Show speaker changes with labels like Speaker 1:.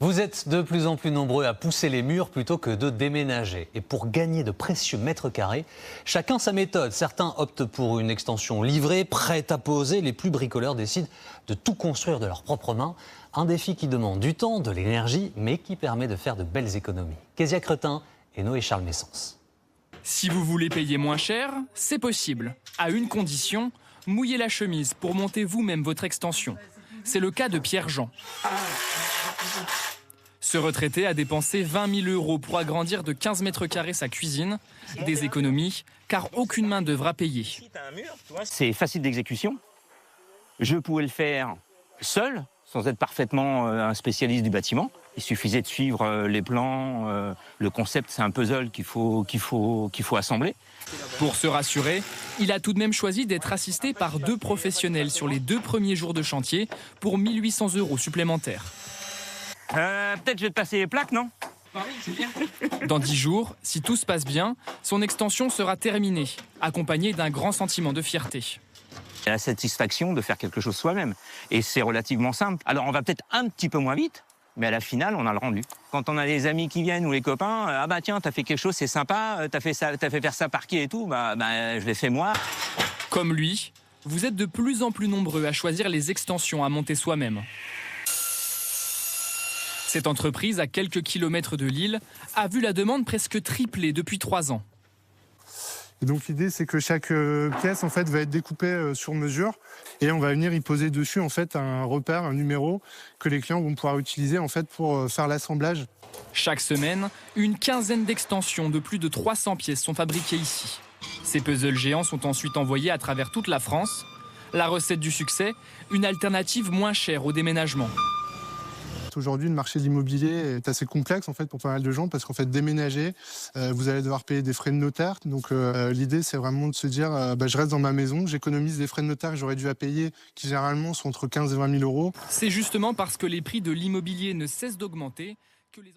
Speaker 1: Vous êtes de plus en plus nombreux à pousser les murs plutôt que de déménager. Et pour gagner de précieux mètres carrés, chacun sa méthode. Certains optent pour une extension livrée, prête à poser. Les plus bricoleurs décident de tout construire de leurs propres mains. Un défi qui demande du temps, de l'énergie, mais qui permet de faire de belles économies. Kezia Cretin et Noé Charles Messens.
Speaker 2: Si vous voulez payer moins cher, c'est possible. À une condition, mouillez la chemise pour monter vous-même votre extension. C'est le cas de Pierre-Jean. Ce retraité a dépensé 20 000 € pour agrandir de 15 mètres carrés sa cuisine. Des économies, car aucune main-d'œuvre à payer.
Speaker 3: C'est facile d'exécution. Je pouvais le faire seul, sans être parfaitement un spécialiste du bâtiment. Il suffisait de suivre les plans. Le concept, c'est un puzzle qu'il faut assembler.
Speaker 2: Pour se rassurer, il a tout de même choisi d'être assisté par 2 professionnels sur les 2 premiers jours de chantier pour 1 800 € supplémentaires.
Speaker 3: Peut-être je vais te passer les plaques, non?
Speaker 2: Dans 10 jours, si tout se passe bien, son extension sera terminée, accompagnée d'un grand sentiment de fierté.
Speaker 3: Il y a la satisfaction de faire quelque chose soi-même. Et c'est relativement simple. Alors on va peut-être un petit peu moins vite, mais à la finale, on a le rendu. Quand on a les amis qui viennent ou les copains, ah bah tiens, t'as fait quelque chose, c'est sympa, t'as fait faire ça par qui et tout, bah je l'ai fait moi.
Speaker 2: Comme lui, vous êtes de plus en plus nombreux à choisir les extensions à monter soi-même. Cette entreprise, à quelques kilomètres de Lille, a vu la demande presque tripler depuis 3 ans.
Speaker 4: Et donc l'idée, c'est que chaque pièce en fait va être découpée sur mesure et on va venir y poser dessus en fait un repère, un numéro que les clients vont pouvoir utiliser en fait pour faire l'assemblage.
Speaker 2: Chaque semaine, une quinzaine d'extensions de plus de 300 pièces sont fabriquées ici. Ces puzzles géants sont ensuite envoyés à travers toute la France. La recette du succès, une alternative moins chère au déménagement.
Speaker 4: Aujourd'hui, le marché de l'immobilier est assez complexe en fait pour pas mal de gens parce qu'en fait déménager, vous allez devoir payer des frais de notaire. Donc l'idée, c'est vraiment de se dire, je reste dans ma maison, j'économise des frais de notaire que j'aurais dû à payer, qui généralement sont entre 15 et 20 000 €.
Speaker 2: C'est justement parce que les prix de l'immobilier ne cessent d'augmenter que les